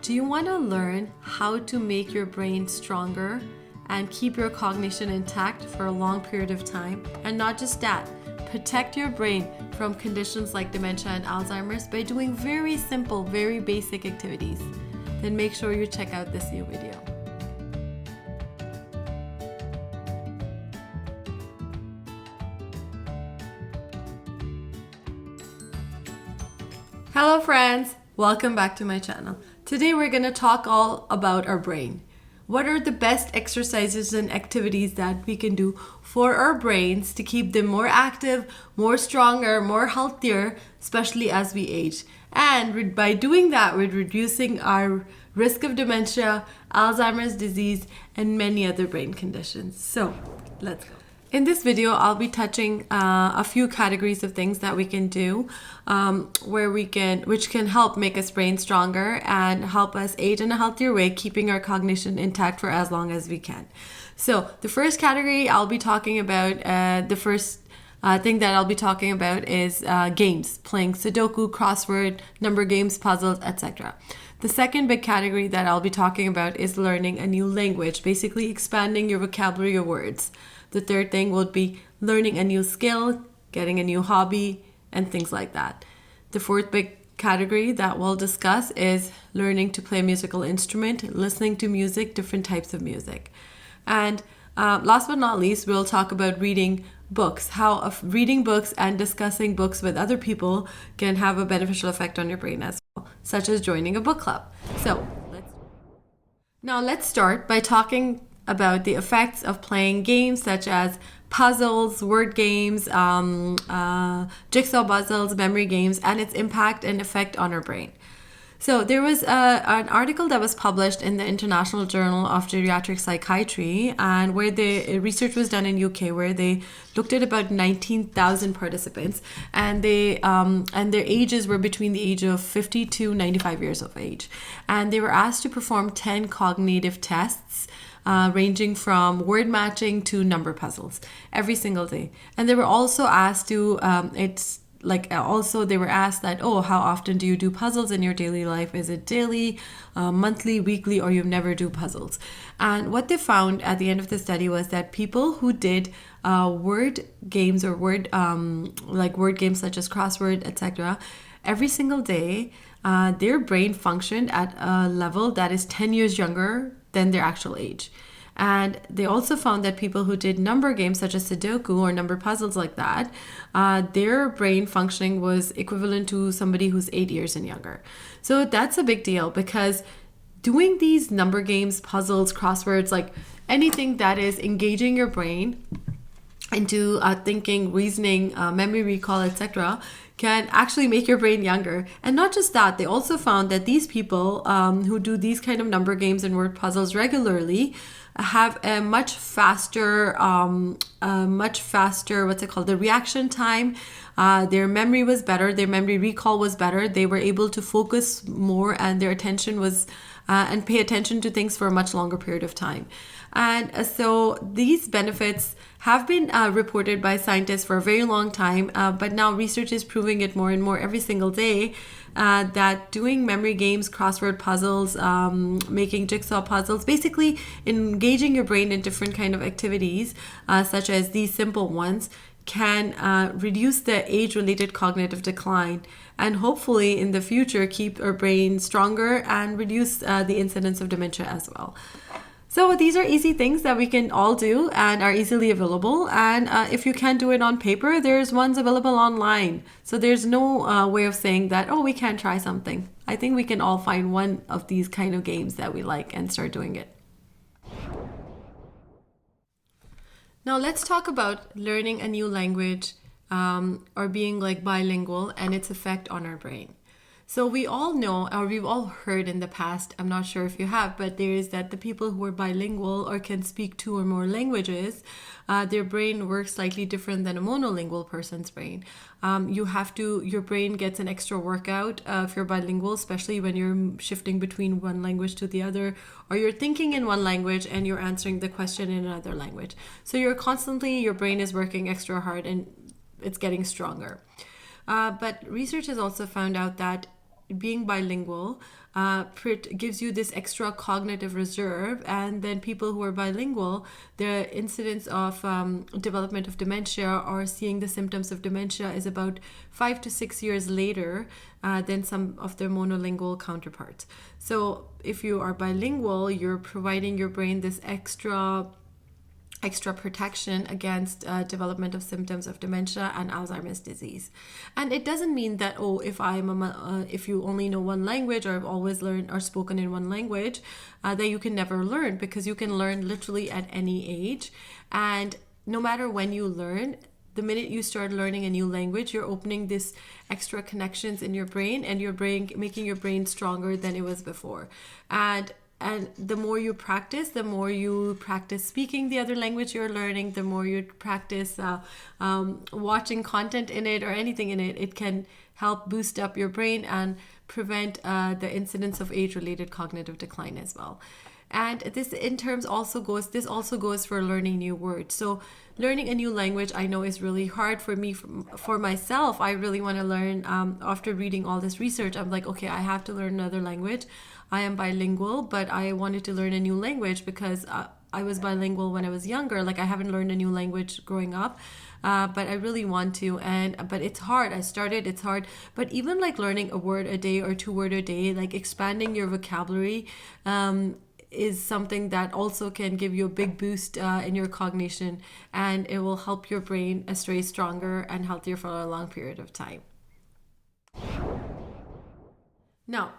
Do you want to learn how to make your brain stronger and keep your cognition intact for a long period of time? And not just that, protect your brain from conditions like dementia and Alzheimer's by doing very simple, very basic activities. Then make sure you check out this new video. Hello friends, welcome back to my channel. Today we're going to talk all about our brain. What are the best exercises and activities that we can do for our brains to keep them more active, more stronger, more healthier, especially as we age. And by doing that, we're reducing our risk of dementia, Alzheimer's disease, and many other brain conditions. So let's go. In this video, I'll be touching a few categories of things that we can do which can help make us brain stronger and help us age in a healthier way, keeping our cognition intact for as long as we can. So the first category I'll be talking about, the first thing that I'll be talking about is games, playing sudoku, crossword, number games, puzzles, etc. The second big category that I'll be talking about is learning a new language, basically expanding your vocabulary of words. The third thing would be learning a new skill, getting a new hobby, and things like that. The fourth big category that we'll discuss is learning to play a musical instrument, listening to music, different types of music. And last but not least, we'll talk about reading books, how reading books and discussing books with other people can have a beneficial effect on your brain as well, such as joining a book club. So let's start by talking about the effects of playing games such as puzzles, word games, jigsaw puzzles, memory games, and its impact and effect on our brain. So there was an article that was published in the International Journal of Geriatric Psychiatry, and where the research was done in UK, where they looked at about 19,000 participants, and and their ages were between the age of 50 to 95 years of age, and they were asked to perform 10 cognitive tests. Ranging from word matching to number puzzles every single day. And they were also asked to, they were asked that, how often do you do puzzles in your daily life? Is it daily, monthly, weekly, or you never do puzzles? And what they found at the end of the study was that people who did word games or word games such as crossword, etc., every single day, their brain functioned at a level that is 10 years younger than their actual age. And they also found that people who did number games such as sudoku or number puzzles like that, their brain functioning was equivalent to somebody who's 8 years and younger. So that's a big deal, because doing these number games, puzzles, crosswords, like anything that is engaging your brain into thinking, reasoning, memory recall, etc., can actually make your brain younger. And not just that, they also found that these people who do these kind of number games and word puzzles regularly have a much faster, the reaction time. Their memory was better, their memory recall was better, they were able to focus more, and their attention was and pay attention to things for a much longer period of time. And so these benefits have been reported by scientists for a very long time, but now research is proving it more and more every single day, that doing memory games, crossword puzzles, making jigsaw puzzles, basically engaging your brain in different kind of activities, such as these simple ones, can reduce the age-related cognitive decline, and hopefully in the future keep our brain stronger and reduce the incidence of dementia as well. So these are easy things that we can all do and are easily available. And if you can't do it on paper, there's ones available online. So there's no way of saying that, we can't try something. I think we can all find one of these kind of games that we like and start doing it. Now let's talk about learning a new language or being like bilingual and its effect on our brain. So we all know, or we've all heard in the past, I'm not sure if you have, but there is that the people who are bilingual or can speak two or more languages, their brain works slightly different than a monolingual person's brain. Your brain gets an extra workout if you're bilingual, especially when you're shifting between one language to the other, or you're thinking in one language and you're answering the question in another language. So your brain is working extra hard and it's getting stronger. But research has also found out that being bilingual gives you this extra cognitive reserve. And then people who are bilingual, the incidence of development of dementia or seeing the symptoms of dementia is about 5 to 6 years later than some of their monolingual counterparts. So if you are bilingual, you're providing your brain this extra protection against development of symptoms of dementia and Alzheimer's disease. And it doesn't mean that, if you only know one language or have always learned or spoken in one language, that you can never learn, because you can learn literally at any age. And no matter when you learn, the minute you start learning a new language, you're opening this extra connections in your brain, and your brain making your brain stronger than it was before. And the more you practice speaking the other language you're learning, the more you practice watching content in it or anything in it, it can help boost up your brain and prevent the incidence of age-related cognitive decline as well. And this also goes for learning new words. So learning a new language, I know, is really hard for me. For myself, I really want to learn. After reading all this research, I'm like, okay, I have to learn another language. I am bilingual, but I wanted to learn a new language because I was bilingual when I was younger. Like, I haven't learned a new language growing up, but I really want to. But it's hard. It's hard. But even like learning a word a day or 2 words a day, like expanding your vocabulary, is something that also can give you a big boost in your cognition, and it will help your brain stay stronger and healthier for a long period of time. Now,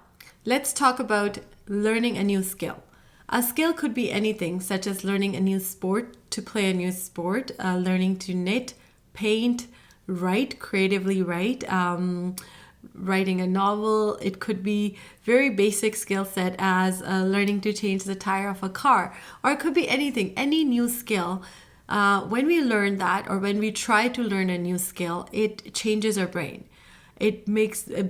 let's talk about learning a new skill. A skill could be anything, such as learning a new sport, to play a new sport, learning to knit, paint, creatively write, writing a novel. It could be very basic skill set as learning to change the tire of a car, or it could be anything, any new skill. When we learn that, or when we try to learn a new skill, it changes our brain. It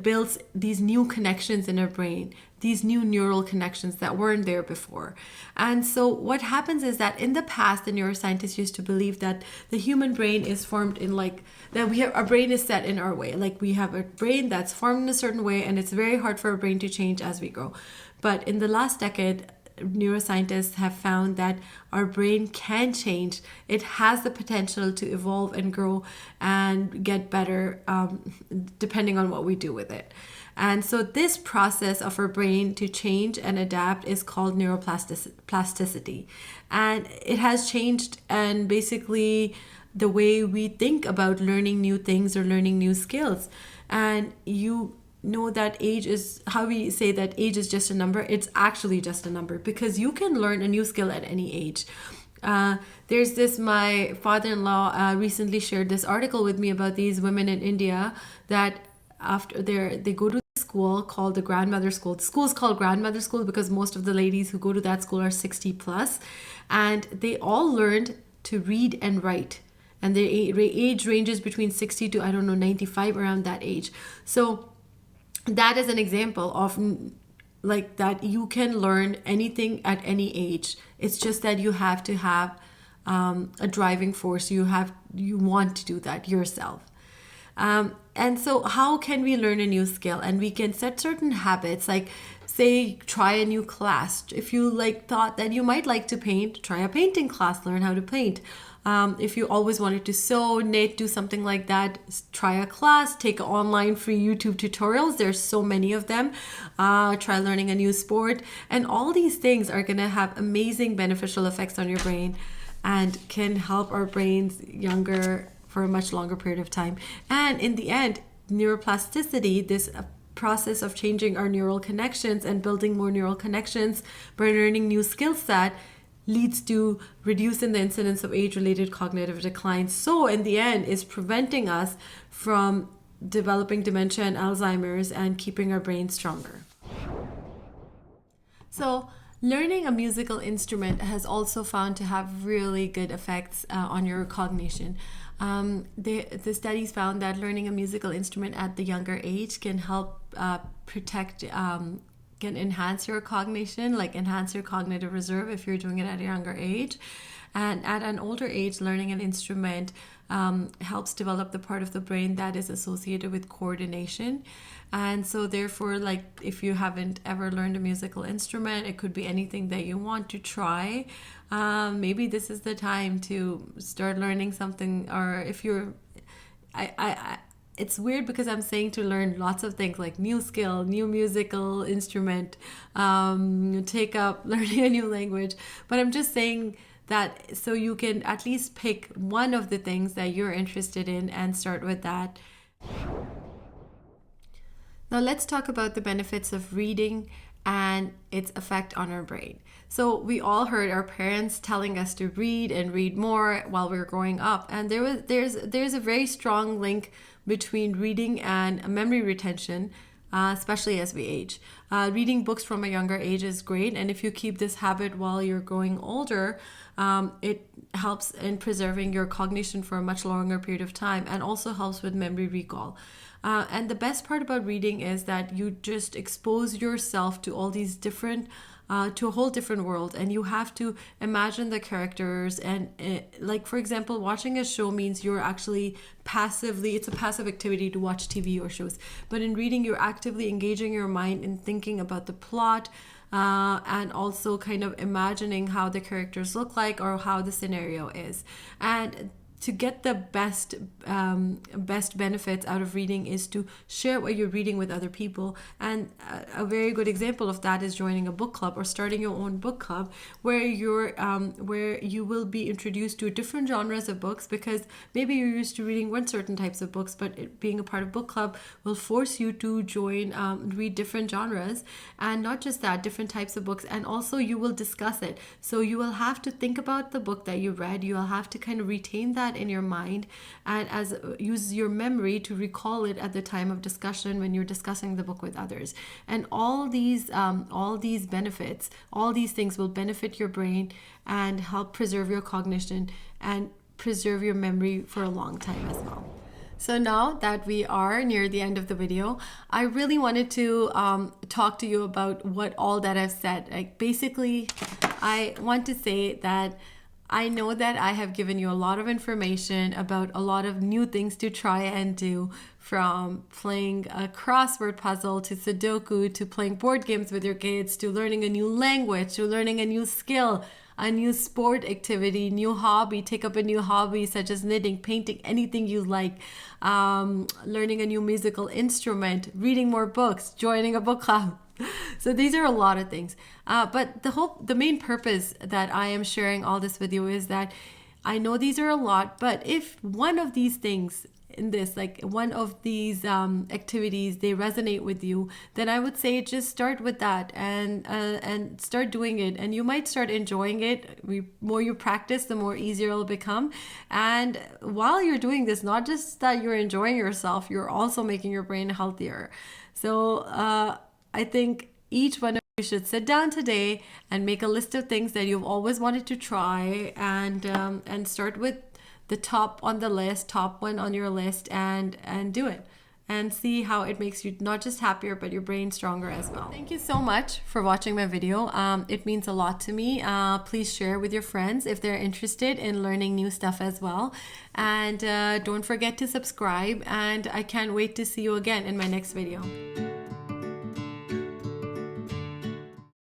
builds these new connections in our brain, these new neural connections that weren't there before. And so what happens is that in the past, the neuroscientists used to believe that the human brain is formed in our brain is set in our way. Like, we have a brain that's formed in a certain way, and it's very hard for our brain to change as we grow. But in the last decade, neuroscientists have found that our brain can change. It has the potential to evolve and grow and get better, depending on what we do with it. And so this process of our brain to change and adapt is called neuroplasticity. And it has changed, and basically the way we think about learning new things or learning new skills. And you know that age is just a number. It's actually just a number, because you can learn a new skill at any age. My father-in-law recently shared this article with me about these women in India that after they go to school called the grandmother school. The school is called grandmother school because most of the ladies who go to that school are 60 plus, and they all learned to read and write. And their age ranges between 60 to 95, around that age. So that is an example of like that you can learn anything at any age. It's just that you have to have a driving force. You want to do that yourself. And so how can we learn a new skill? And we can set certain habits, like say try a new class. If you thought that you might like to paint, try a painting class, learn how to paint. If you always wanted to sew, knit, do something like that, try a class, take online free YouTube tutorials. There's so many of them. Try learning a new sport. And all these things are going to have amazing beneficial effects on your brain and can help our brains younger for a much longer period of time. And in the end, neuroplasticity, this process of changing our neural connections and building more neural connections by learning new skill set, leads to reducing the incidence of age-related cognitive decline. So in the end, is preventing us from developing dementia and Alzheimer's and keeping our brain stronger. So learning a musical instrument has also found to have really good effects on your cognition. The studies found that learning a musical instrument at the younger age can help can enhance your cognition, enhance your cognitive reserve if you're doing it at a younger age. And at an older age, learning an instrument helps develop the part of the brain that is associated with coordination. And so therefore, like if you haven't ever learned a musical instrument, it could be anything that you want to try. Maybe this is the time to start learning something. Or if you're it's weird because I'm saying to learn lots of things like new skill, new musical instrument, take up learning a new language. But I'm just saying that so you can at least pick one of the things that you're interested in and start with that. Now let's talk about the benefits of reading and its effect on our brain. So we all heard our parents telling us to read and read more while we were growing up, and there's a very strong link between reading and memory retention, especially as we age. Reading books from a younger age is great, and if you keep this habit while you're growing older, it helps in preserving your cognition for a much longer period of time, and also helps with memory recall. And the best part about reading is that you just expose yourself to all these different to a whole different world, and you have to imagine the characters. And like for example, watching a show means you're actually it's a passive activity to watch TV or shows, but in reading you're actively engaging your mind in thinking about the plot, and also kind of imagining how the characters look like or how the scenario is. And to get the best benefits out of reading is to share what you're reading with other people. And a very good example of that is joining a book club or starting your own book club, where you will be introduced to different genres of books, because maybe you're used to reading one certain types of books, but being a part of book club will force you to read different genres, and not just that, different types of books. And also you will discuss it, so you will have to think about the book that you read. You will have to kind of retain that in your mind, and use your memory to recall it at the time of discussion when you're discussing the book with others. And all these benefits, all these things will benefit your brain and help preserve your cognition and preserve your memory for a long time as well. So now that we are near the end of the video, I really wanted to talk to you about what all that I've said. Like basically, I want to say that I know that I have given you a lot of information about a lot of new things to try and do, from playing a crossword puzzle to sudoku, to playing board games with your kids, to learning a new language, to learning a new skill, a new sport activity, new hobby, take up a new hobby such as knitting, painting, anything you like, learning a new musical instrument, reading more books, joining a book club. So these are a lot of things. But the main purpose that I am sharing all this with you is that I know these are a lot, but if one of these things in this, like one of these activities, they resonate with you, then I would say just start with that and start doing it, and you might start enjoying it. The more you practice, the more easier it'll become. And while you're doing this, not just that you're enjoying yourself, you're also making your brain healthier. So I think each one of you should sit down today and make a list of things that you've always wanted to try, and start with the top one on your list, and do it, and see how it makes you not just happier, but your brain stronger as well. Thank you so much for watching my video. It means a lot to me. Please share with your friends if they're interested in learning new stuff as well. And don't forget to subscribe, and I can't wait to see you again in my next video.